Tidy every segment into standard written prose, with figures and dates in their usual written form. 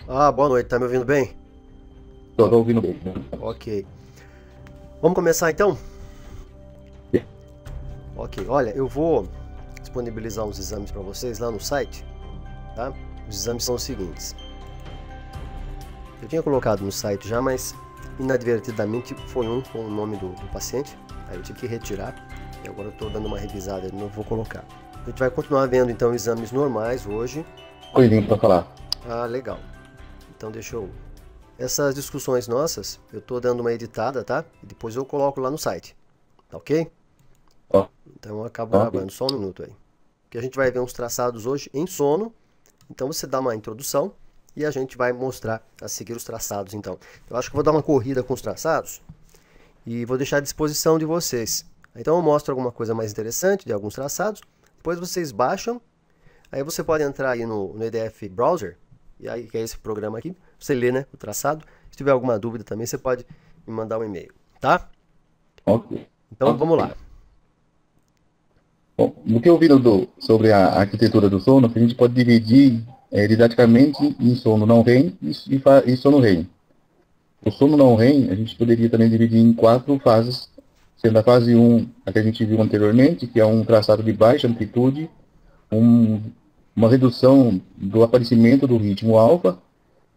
Ah, boa noite, tá me ouvindo bem? Tô ouvindo bem, né? Ok. Vamos começar então? Ok, olha, eu vou disponibilizar uns exames para vocês lá no site, tá? Os exames são os seguintes. Eu tinha colocado no site já, mas inadvertidamente foi um com o nome do paciente, aí eu tive que retirar e agora eu estou dando uma revisada de novo, vou colocar. A gente vai continuar vendo então exames normais hoje. Coisinha pra falar. Ah, legal. Então deixa eu. Essas discussões nossas, eu estou dando uma editada, tá? E depois eu coloco lá no site, tá ok? Ó, Então eu acabo ok. gravando, só um minuto aí. Que a gente vai ver uns traçados hoje em sono. Então você dá uma introdução e a gente vai mostrar a seguir os traçados então. Eu acho que vou dar uma corrida com os traçados e vou deixar à disposição de vocês. Então eu mostro alguma coisa mais interessante de alguns traçados, depois vocês baixam, aí você pode entrar aí no EDF Browser, e aí que é esse programa aqui, você lê, né, o traçado. Se tiver alguma dúvida também você pode me mandar um e-mail, tá? Ok. Então Ok. vamos lá. Bom, no que eu vi sobre a arquitetura do sono, a gente pode dividir didaticamente em sono não REM e sono REM. O sono não REM, a gente poderia também dividir em quatro fases, sendo a fase um a que a gente viu anteriormente, que é um traçado de baixa amplitude, um, uma redução do aparecimento do ritmo alfa,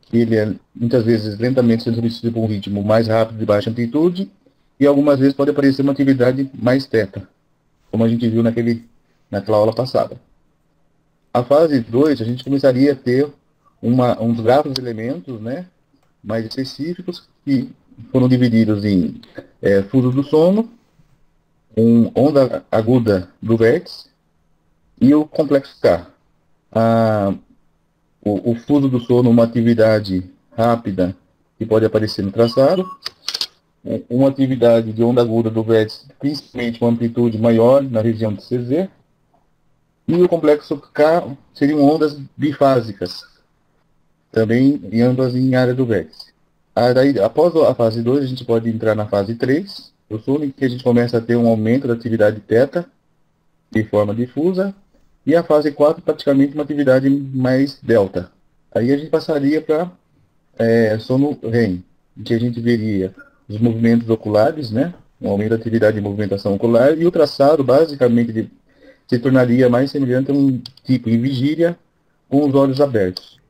que ele é muitas vezes lentamente sendo substituído por um ritmo mais rápido de baixa amplitude, e algumas vezes pode aparecer uma atividade mais teta, como a gente viu naquela aula passada. A fase 2 a gente começaria a ter uns gráficos elementos, né, mais específicos, que foram divididos em fuso do sono, onda aguda do vértice e o complexo K. A, o fuso do sono, uma atividade rápida que pode aparecer no traçado, uma atividade de onda aguda do vértice, principalmente com amplitude maior na região de CZ, e o complexo K seriam ondas bifásicas, também em ambas em área do vértice. Daí, após a fase 2 a gente pode entrar na fase 3 do sono, em que a gente começa a ter um aumento da atividade θ de forma difusa, e a fase 4 praticamente uma atividade mais delta. Aí a gente passaria para sono REM, em que a gente veria os movimentos oculares, né? Um aumento da atividade de movimentação ocular, e o traçado basicamente se tornaria mais semelhante a um tipo de vigília com os olhos abertos.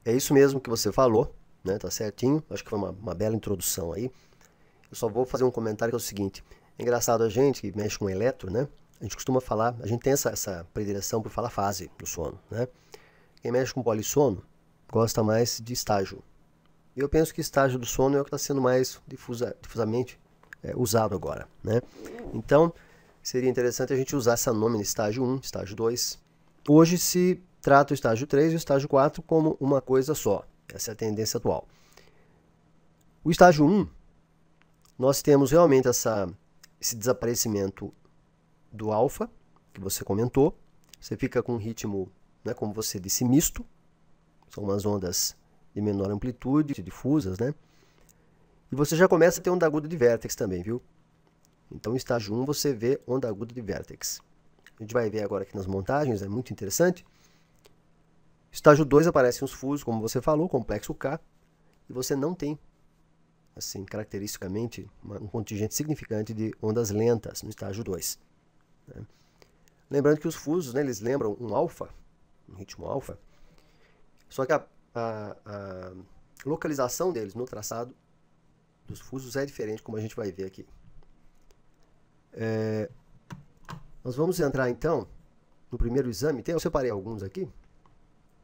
É isso mesmo que você falou, né? Tá certinho. Acho que foi uma bela introdução aí. Eu só vou fazer um comentário que é o seguinte. É engraçado a gente que mexe com eletro, né? A gente costuma falar, a gente tem essa predileção por falar fase do sono, né? Quem mexe com polissono gosta mais de estágio. E eu penso que estágio do sono é o que está sendo mais difusamente usado agora, né? Então, seria interessante a gente usar essa nome estágio um, estágio 2. Hoje se trata o estágio 3 e o estágio 4 como uma coisa só. Essa é a tendência atual. O estágio um, nós temos realmente esse desaparecimento do alfa, que você comentou. Você fica com um ritmo, né, como você disse, misto. São umas ondas de menor amplitude, difusas, né? E você já começa a ter onda aguda de vértex também, viu? Então, no estágio um você vê onda aguda de vértex. A gente vai ver agora aqui nas montagens, é muito interessante. Estágio 2 aparecem os fusos, como você falou, complexo K, e você não tem, assim, caracteristicamente, um contingente significante de ondas lentas no estágio 2. Né? Lembrando que os fusos, né, eles lembram um alfa, um ritmo alfa, só que a localização deles no traçado dos fusos é diferente, como a gente vai ver aqui. Nós vamos entrar então no primeiro exame. Eu separei alguns aqui.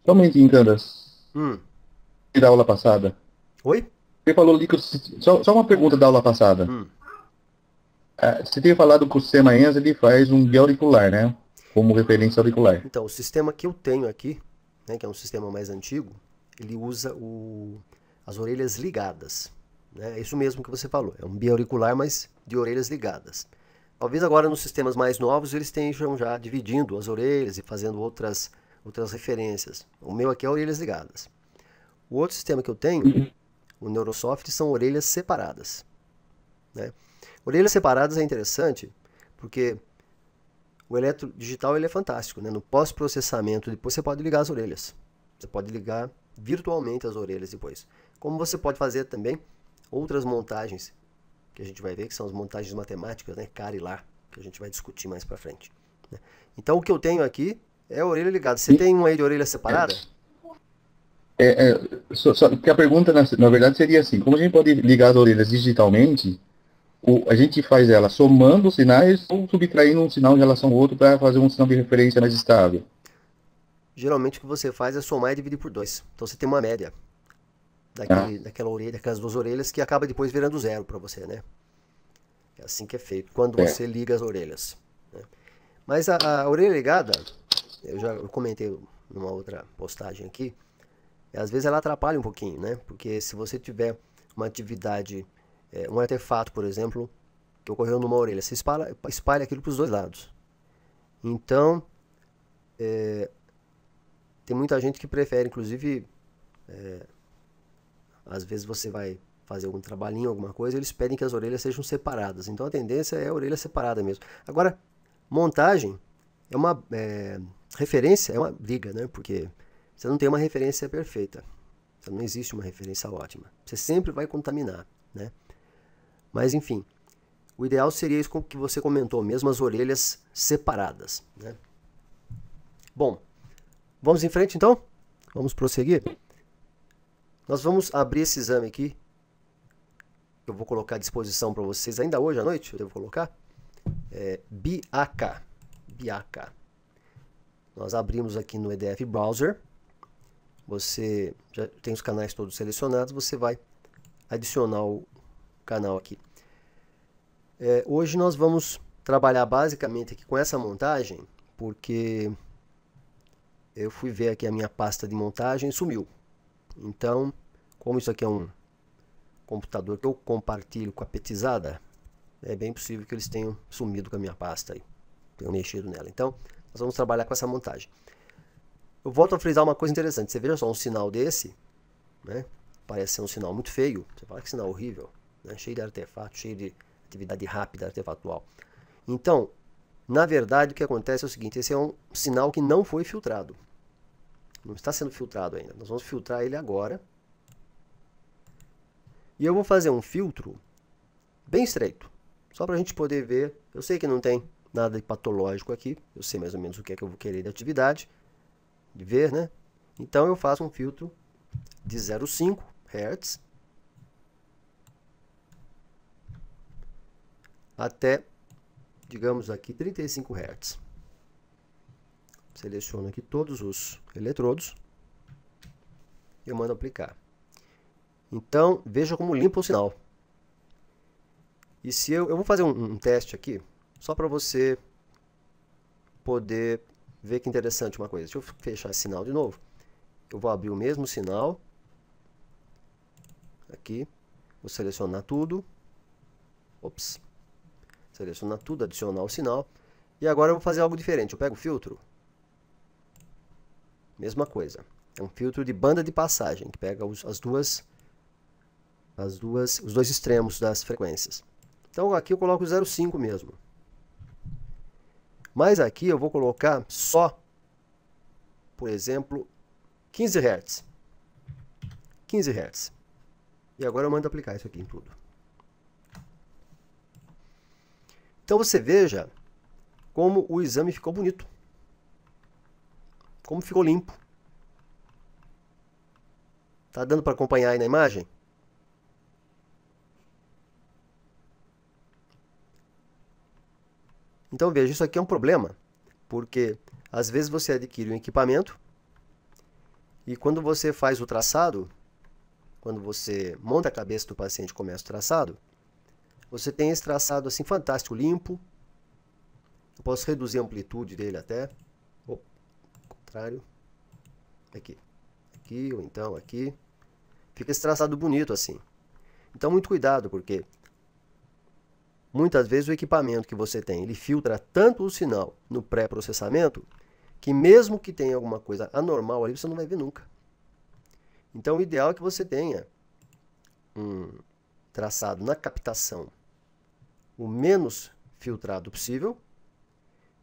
Somente em Candas, Hum. da aula passada. Oi? Você falou ali que. Só uma pergunta da aula passada. Hum. Você tinha falado que o sistema ENS ele faz um guia auricular, né? Como referência auricular. Então, o sistema que eu tenho aqui, né, que é um sistema mais antigo, ele usa as orelhas ligadas. Né? É isso mesmo que você falou. É um biauricular, mas de orelhas ligadas. Talvez agora nos sistemas mais novos eles estejam já dividindo as orelhas e fazendo outras referências. O meu aqui é orelhas ligadas. O outro sistema que eu tenho, o Neurosoft, são orelhas separadas. Né? Orelhas separadas é interessante porque o eletrodigital ele é fantástico. Né? No pós-processamento, depois você pode ligar as orelhas. Você pode ligar virtualmente as orelhas depois. Como você pode fazer também outras montagens, que a gente vai ver que são as montagens matemáticas, né, cara e lar, que a gente vai discutir mais para frente. Né? Então o que eu tenho aqui é a orelha ligada. Você tem uma aí de orelha separada? Porque a pergunta, na verdade, seria assim: como a gente pode ligar as orelhas digitalmente? A gente faz ela somando os sinais ou subtraindo um sinal em relação ao outro para fazer um sinal de referência mais estável? Geralmente o que você faz é somar e dividir por 2. Então você tem uma média Ah, daquela orelha, daquelas duas orelhas, que acaba depois virando zero para você, né? É assim que é feito, quando é. você liga as orelhas. Né? Mas a orelha ligada, eu comentei numa outra postagem aqui, às vezes ela atrapalha um pouquinho, né? Porque se você tiver uma atividade, um artefato, por exemplo, que ocorreu numa orelha, você espalha aquilo para os dois lados. Então, tem muita gente que prefere, inclusive, às vezes você vai fazer algum trabalhinho, alguma coisa, eles pedem que as orelhas sejam separadas. Então a tendência é a orelha separada mesmo. Agora, montagem é uma referência, é uma briga, né? Porque você não tem uma referência perfeita. Não existe uma referência ótima. Você sempre vai contaminar, né? Mas enfim, o ideal seria isso que você comentou mesmo, as orelhas separadas, né? Bom, vamos em frente então? Vamos prosseguir? Nós vamos abrir esse exame aqui. Eu vou colocar à disposição para vocês ainda hoje à noite, eu devo colocar. BAK. BAK. Nós abrimos aqui no EDF Browser. Você já tem os canais todos selecionados, você vai adicionar o canal aqui. Hoje nós vamos trabalhar basicamente aqui com essa montagem, porque eu fui ver aqui a minha pasta de montagem e sumiu. Então, como isso aqui é um computador que eu compartilho com a Petizada, é bem possível que eles tenham sumido com a minha pasta aí, tenham mexido nela. Então, nós vamos trabalhar com essa montagem. Eu volto a frisar uma coisa interessante. Você veja só, um sinal desse, né? Parece ser um sinal muito feio. Você fala que sinal horrível, né? Cheio de artefato, cheio de atividade rápida, artefatual. Então, na verdade, o que acontece é o seguinte: esse é um sinal que não foi filtrado. Não está sendo filtrado ainda. Nós vamos filtrar ele agora. E eu vou fazer um filtro bem estreito, só para a gente poder ver. Eu sei que não tem nada de patológico aqui. Eu sei mais ou menos o que é que eu vou querer de atividade, de ver, né? Então eu faço um filtro de 0,5 Hz até, digamos aqui, 35 Hz. Seleciono aqui todos os eletrodos e eu mando aplicar. Então, veja como limpa o sinal. E se eu vou fazer um teste aqui, só para você poder ver que interessante uma coisa. Deixa eu fechar esse sinal de novo. Eu vou abrir o mesmo sinal. Aqui. Vou selecionar tudo. Ops. Selecionar tudo, adicionar o sinal. E agora eu vou fazer algo diferente. Eu pego o filtro. Mesma coisa. É um filtro de banda de passagem, que pega os dois extremos das frequências. Então aqui eu coloco 0,5 mesmo. Mas aqui eu vou colocar só, por exemplo, 15 Hz. 15 Hz. E agora eu mando aplicar isso aqui em tudo. Então você veja como o exame ficou bonito. Como ficou limpo. Tá dando para acompanhar aí na imagem? Então veja, isso aqui é um problema, porque às vezes você adquire um equipamento e quando você faz o traçado, quando você monta a cabeça do paciente e começa o traçado, você tem esse traçado assim fantástico, limpo. Eu posso reduzir a amplitude dele até, ao contrário, aqui, ou então aqui. Fica esse traçado bonito assim. Então muito cuidado, porque muitas vezes o equipamento que você tem, ele filtra tanto o sinal no pré-processamento, que mesmo que tenha alguma coisa anormal ali, você não vai ver nunca. Então o ideal é que você tenha um traçado na captação o menos filtrado possível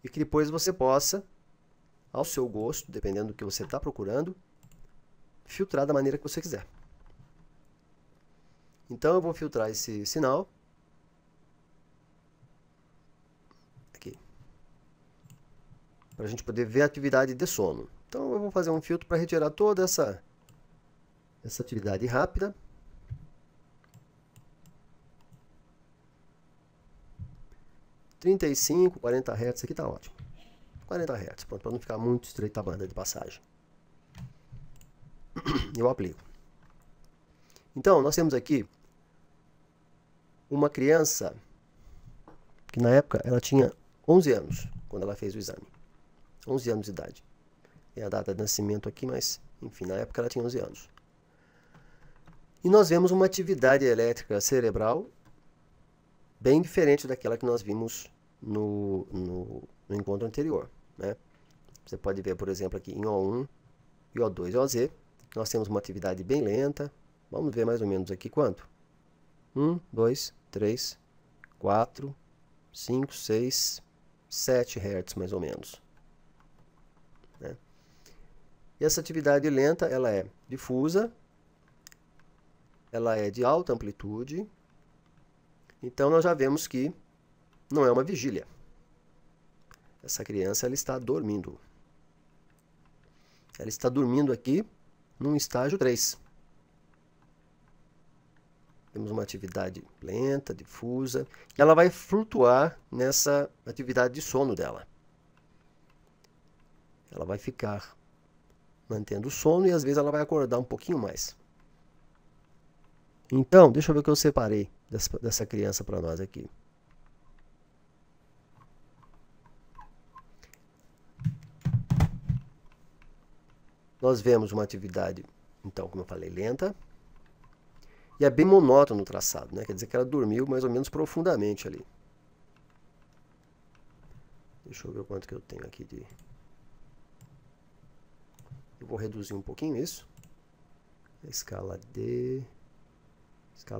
e que depois você possa, ao seu gosto, dependendo do que você está procurando, filtrar da maneira que você quiser. Então eu vou filtrar esse sinal aqui, para a gente poder ver a atividade de sono. Então eu vou fazer um filtro para retirar toda essa atividade rápida. (35, 40 Hz aqui está ótimo. 40 Hz, pronto, para não ficar muito estreita a banda de passagem. Eu aplico. Então, nós temos aqui uma criança que na época ela tinha 11 anos, quando ela fez o exame. 11 anos de idade. Tem a data de nascimento aqui, mas, enfim, na época ela tinha 11 anos. E nós vemos uma atividade elétrica cerebral bem diferente daquela que nós vimos no encontro anterior, né? Você pode ver, por exemplo, aqui em O1 e O2 e OZ, nós temos uma atividade bem lenta. Vamos ver mais ou menos aqui quanto? 1, 2, 3, 4, 5, 6, 7 Hz mais ou menos, né? E essa atividade lenta, ela é difusa, ela é de alta amplitude. Então nós já vemos que não é uma vigília. Essa criança ela está dormindo. Ela está dormindo aqui num estágio 3. Temos uma atividade lenta, difusa, e ela vai flutuar nessa atividade de sono dela. Ela vai ficar mantendo o sono e às vezes ela vai acordar um pouquinho mais. Então, deixa eu ver o que eu separei dessa criança para nós aqui. Nós vemos uma atividade, então, como eu falei, lenta. E é bem monótono o traçado, né? Quer dizer que ela dormiu mais ou menos profundamente ali. Deixa eu ver quanto que eu tenho aqui de... Eu vou reduzir um pouquinho isso. A escala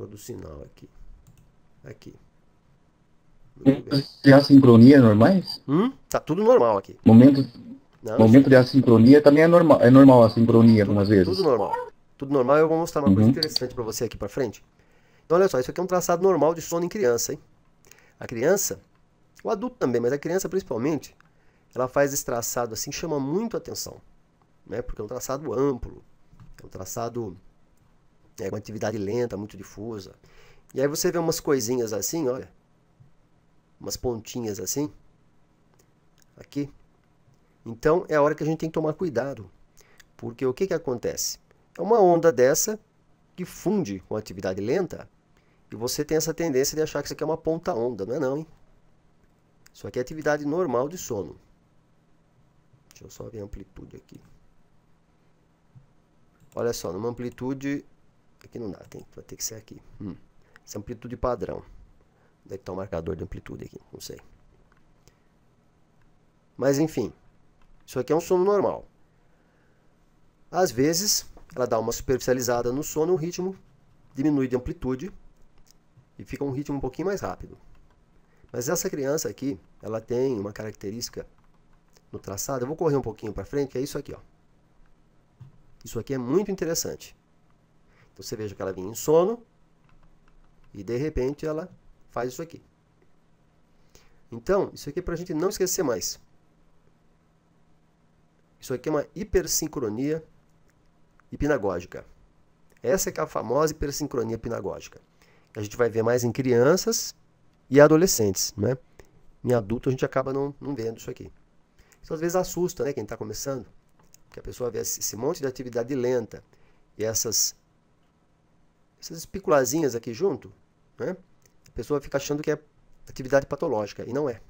do sinal aqui. Aqui. De assincronia normais? Tá tudo normal aqui. Momento de assincronia também é normal a sincronia algumas vezes. Tudo normal. Tudo normal. Eu vou mostrar uma coisa interessante para você aqui para frente. Então olha só, isso aqui é um traçado normal de sono em criança, hein? A criança, o adulto também, mas a criança principalmente, ela faz esse traçado assim, chama muito a atenção, né? Porque é um traçado amplo, é um traçado com atividade lenta, muito difusa. E aí você vê umas coisinhas assim, olha, umas pontinhas assim, aqui. Então é a hora que a gente tem que tomar cuidado, porque o que que acontece? É uma onda dessa que funde com a atividade lenta e você tem essa tendência de achar que isso aqui é uma ponta onda, não é não, hein? Isso aqui é atividade normal de sono. Deixa eu só ver a amplitude aqui. Olha só, numa amplitude... Aqui não dá, vai ter que ser aqui. Essa amplitude padrão. Onde é que está o marcador de amplitude aqui? Não sei. Mas enfim, isso aqui é um sono normal. Às vezes, ela dá uma superficializada no sono, o ritmo diminui de amplitude e fica um ritmo um pouquinho mais rápido. Mas essa criança aqui, ela tem uma característica no traçado. Eu vou correr um pouquinho para frente, que é isso aqui, ó. Isso aqui é muito interessante. Então você veja que ela vinha em sono e de repente ela faz isso aqui. Então, isso aqui é para a gente não esquecer mais. Isso aqui é uma hipersincronia hipnagógica. Essa é que é a famosa hipersincronia hipnagógica. Que a gente vai ver mais em crianças e adolescentes, né? Em adulto a gente acaba não vendo isso aqui. Isso às vezes assusta, né, quem está começando. Porque a pessoa vê esse monte de atividade lenta e essas espiculazinhas aqui junto, né? A pessoa fica achando que é atividade patológica, e não é.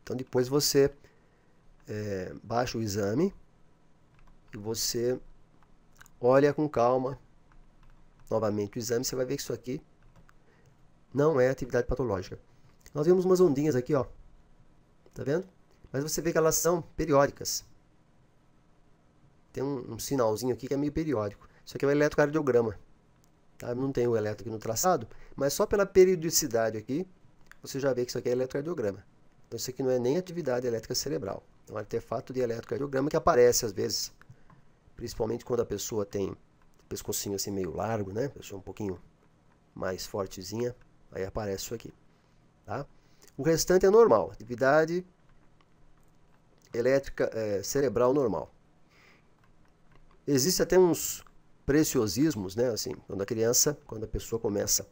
Então depois você baixa o exame e você olha com calma novamente o exame, você vai ver que isso aqui não é atividade patológica. Nós vemos umas ondinhas aqui, ó. Tá vendo? Mas você vê que elas são periódicas. Tem um sinalzinho aqui que é meio periódico. Isso aqui é o eletrocardiograma. Tá? Não tem o eletro aqui no traçado, mas só pela periodicidade aqui, você já vê que isso aqui é eletrocardiograma. Então isso aqui não é nem atividade elétrica cerebral. É um artefato de eletrocardiograma que aparece às vezes principalmente quando a pessoa tem pescocinho assim meio largo, né? Pessoa um pouquinho mais fortezinha, aí aparece isso aqui, tá? O restante é normal, atividade elétrica cerebral normal. Existe até uns preciosismos, né? Assim, quando a pessoa começa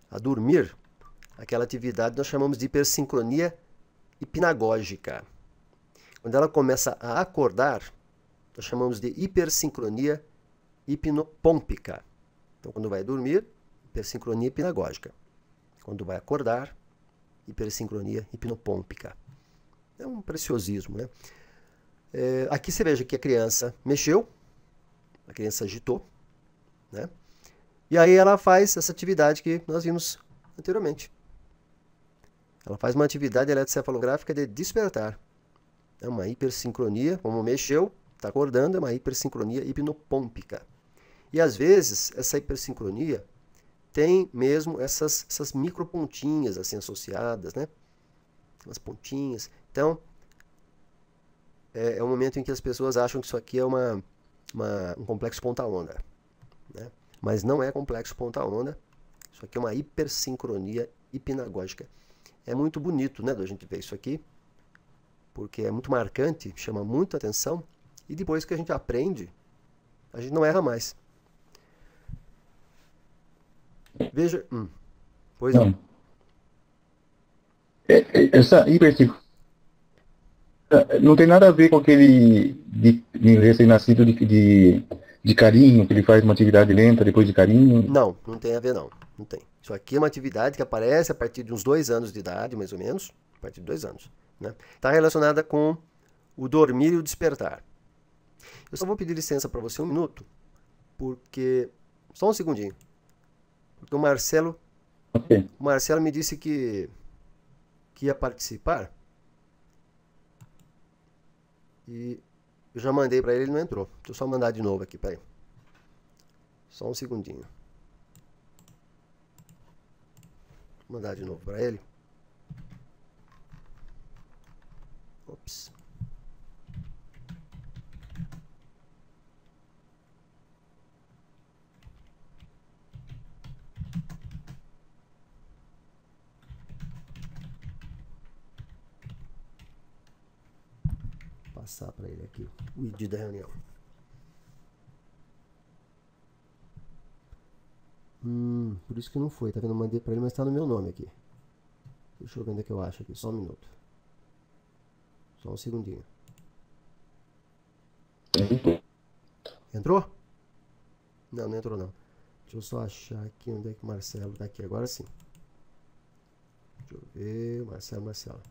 a dormir, aquela atividade nós chamamos de hipersincronia hipnagógica. Quando ela começa a acordar, nós chamamos de hipersincronia hipnopômpica. Então, quando vai dormir, hipersincronia hipnagógica. Quando vai acordar, hipersincronia hipnopômpica. É um preciosismo, né? Aqui você veja que a criança mexeu, a criança agitou, né? E aí ela faz essa atividade que nós vimos anteriormente. Ela faz uma atividade eletrocefalográfica de despertar. É uma hipersincronia, como mexeu, está acordando, é uma hipersincronia hipnopômpica. E às vezes, essa hipersincronia tem mesmo essas micropontinhas assim associadas, né? Umas pontinhas. Então, é um momento em que as pessoas acham que isso aqui é um complexo ponta-onda, né? Mas não é complexo ponta-onda. Isso aqui é uma hipersincronia hipnagógica. É muito bonito, né, da gente ver isso aqui, porque é muito marcante, chama muita atenção, e depois que a gente aprende, a gente não erra mais. Veja... Pois não. Essa hipersincronia não tem nada a ver com aquele de recém-nascido de carinho, que ele faz uma atividade lenta depois de carinho? Não, não tem a ver não. Não tem. Isso aqui é uma atividade que aparece a partir de uns 2 anos de idade, mais ou menos. A partir de 2 anos. Né? Está relacionada com o dormir e o despertar. Eu só vou pedir licença para você 1 minuto, porque... Só um segundinho. Porque o Marcelo me disse que ia participar. E eu já mandei para ele, ele não entrou. Deixa eu só mandar de novo aqui, peraí. Só um segundinho. Vou mandar de novo para ele. Ops. Passar para ele aqui o ID da reunião. Por isso que não foi, tá vendo? Eu mandei para ele, mas tá no meu nome aqui. Deixa eu ver onde é que eu acho aqui, só 1 minuto. Só um segundinho. Entrou? Não, não entrou não. Deixa eu só achar aqui onde é que o Marcelo tá aqui, agora sim. Deixa eu ver, Marcelo.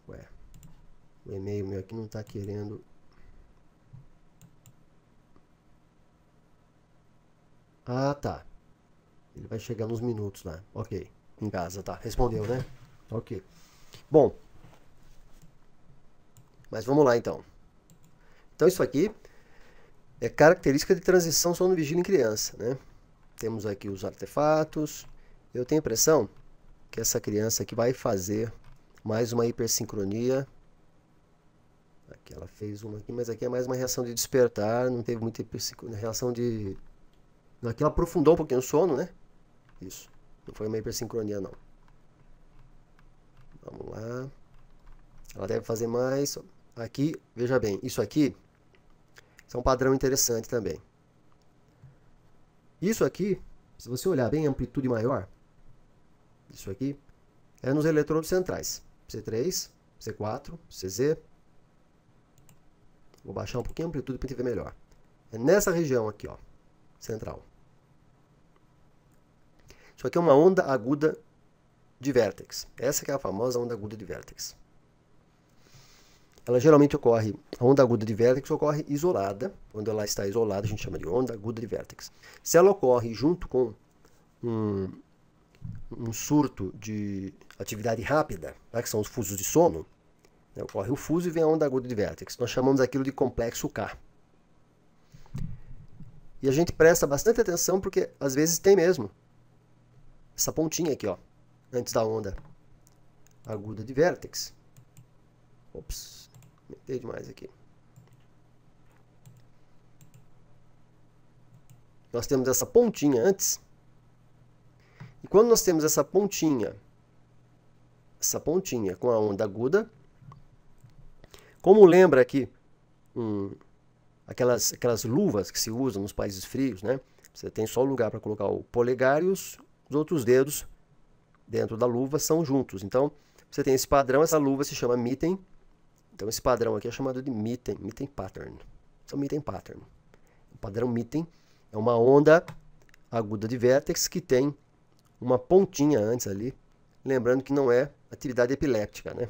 Ué, o e-mail meu aqui não tá querendo. Ah, tá. Ele vai chegar nos minutos lá. Ok. Em casa, tá. Respondeu, né? Ok. Bom. Mas vamos lá, então. Então, isso aqui é característica de transição sono-vigília em criança, né? Temos aqui os artefatos. Eu tenho a impressão que essa criança aqui vai fazer mais uma hipersincronia. Aqui ela fez uma aqui, mas aqui é mais uma reação de despertar. Não teve muita hipersincronia. Reação de... Aqui ela aprofundou um pouquinho o sono, né? Isso. Não foi uma hipersincronia, não. Vamos lá. Ela deve fazer mais. Aqui, veja bem, isso aqui é um padrão interessante também. Isso aqui, se você olhar bem, amplitude maior, isso aqui é nos eletrodos centrais. C3, C4, CZ. Vou baixar um pouquinho a amplitude para a gente ver melhor. É nessa região aqui, ó, central. Isso aqui é uma onda aguda de vértex. Essa que é a famosa onda aguda de vértex. Ela geralmente ocorre, a onda aguda de vértex ocorre isolada. Quando ela está isolada, a gente chama de onda aguda de vértex. Se ela ocorre junto com um surto de atividade rápida, né, que são os fusos de sono, né, ocorre o fuso e vem a onda aguda de vértex. Nós chamamos aquilo de complexo K. E a gente presta bastante atenção porque às vezes tem mesmo essa pontinha aqui, ó, antes da onda aguda de vértex. Ops, aumentei demais aqui. Nós temos essa pontinha antes. E quando nós temos essa pontinha com a onda aguda, como lembra aqui aquelas luvas que se usam nos países frios, né? Você tem só o lugar para colocar o polegar e os outros dedos dentro da luva são juntos. Então, você tem esse padrão, essa luva se chama mitten. Então, esse padrão aqui é chamado de mitten pattern. Então, mitten pattern. O padrão mitten é uma onda aguda de vértex que tem uma pontinha antes ali. Lembrando que não é atividade epiléptica, né?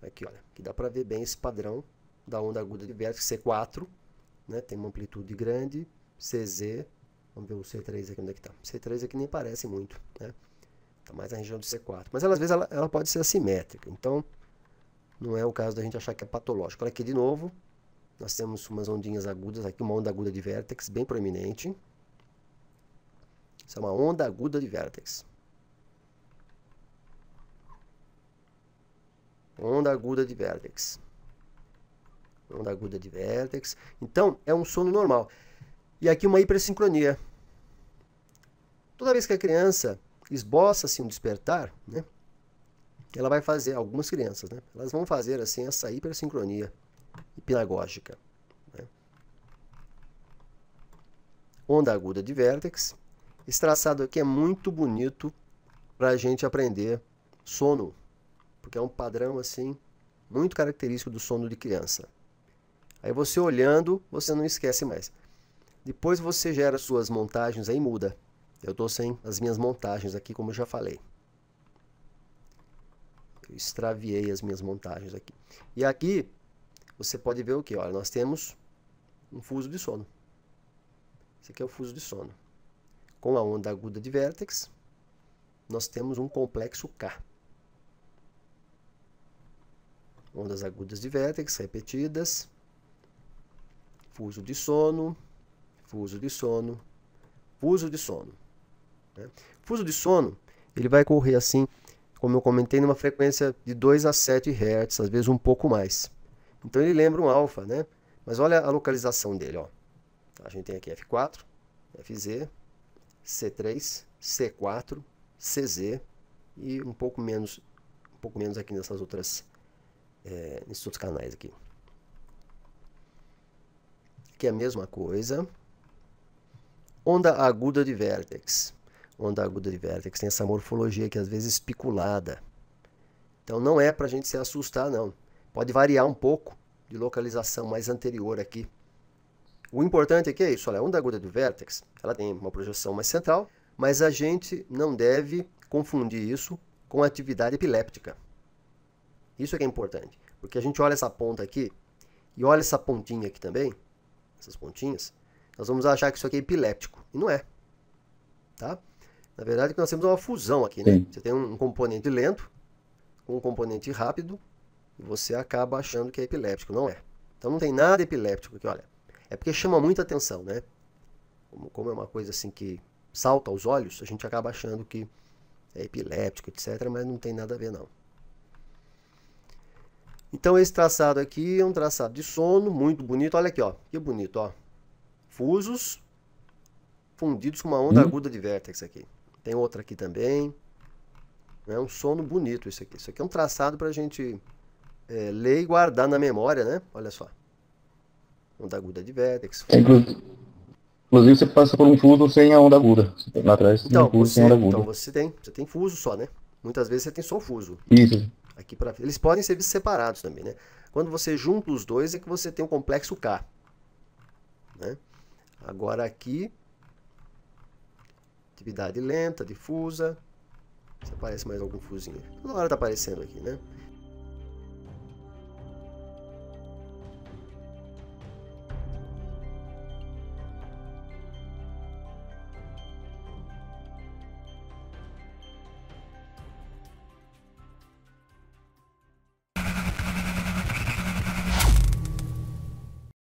Aqui, olha, aqui dá para ver bem esse padrão da onda aguda de vértex C4, né? Tem uma amplitude grande, CZ, vamos ver o C3 aqui, onde é que está? C3 aqui nem parece muito, né? Está mais na região do C4, mas às vezes ela pode ser assimétrica, então não é o caso da gente achar que é patológico. Olha aqui de novo, nós temos umas ondinhas agudas aqui, uma onda aguda de vértex bem proeminente. Isso é uma onda aguda de vértex. Onda aguda de vértex. Onda aguda de vértex. Então, é um sono normal. E aqui uma hipersincronia. Toda vez que a criança esboça assim um despertar, né, ela vai fazer, algumas crianças, né, elas vão fazer assim essa hipersincronia hipnagógica. Né. Onda aguda de vértex. Esse traçado aqui é muito bonito para a gente aprender sono, porque é um padrão assim muito característico do sono de criança. Aí você olhando, você não esquece mais. Depois você gera suas montagens, aí muda. Eu estou sem as minhas montagens aqui, como eu já falei. Eu extraviei as minhas montagens aqui. E aqui você pode ver o que? Olha, nós temos um fuso de sono. Esse aqui é o fuso de sono. Com a onda aguda de vértex, nós temos um complexo K. Ondas agudas de vértex repetidas. Fuso de sono, fuso de sono, fuso de sono. Né? Fuso de sono, ele vai correr assim, como eu comentei, numa frequência de 2 a 7 Hz, às vezes um pouco mais. Então ele lembra um alfa, né? Mas olha a localização dele, ó. A gente tem aqui F4, FZ, C3, C4, CZ e um pouco menos aqui nesses outros canais aqui. Aqui é a mesma coisa. Onda aguda de vértex. Onda aguda de vértex tem essa morfologia aqui, às vezes espiculada. Então não é para a gente se assustar, não. Pode variar um pouco de localização mais anterior aqui. O importante aqui é isso, olha, a onda aguda de vértex, ela tem uma projeção mais central, mas a gente não deve confundir isso com atividade epiléptica. Isso é que é importante, porque a gente olha essa ponta aqui e olha essa pontinha aqui também, essas pontinhas, nós vamos achar que isso aqui é epiléptico, e não é. Tá? Na verdade, nós temos uma fusão aqui, né? Você tem um componente lento com um componente rápido, e você acaba achando que é epiléptico, não é. Então não tem nada epiléptico aqui, olha. É porque chama muita atenção, né? Como é uma coisa assim que salta aos olhos, a gente acaba achando que é epiléptico, etc., mas não tem nada a ver, não. Então esse traçado aqui é um traçado de sono, muito bonito. Olha aqui, ó, que bonito, ó. Fusos fundidos com uma onda aguda de vértex aqui. Tem outra aqui também. É um sono bonito isso aqui. Isso aqui é um traçado para a gente ler e guardar na memória, né? Olha só. Onda aguda de vértex. Inclusive você passa por um fuso sem a onda aguda. Lá atrás tem um fuso sem onda aguda. Então você tem fuso só, né? Muitas vezes você tem só o fuso. Isso. Aqui eles podem ser separados também, né? Quando você junta os dois é que você tem um complexo K. Né? Agora aqui, atividade lenta, difusa. Se aparece mais algum fusinho. Toda hora está aparecendo aqui, né?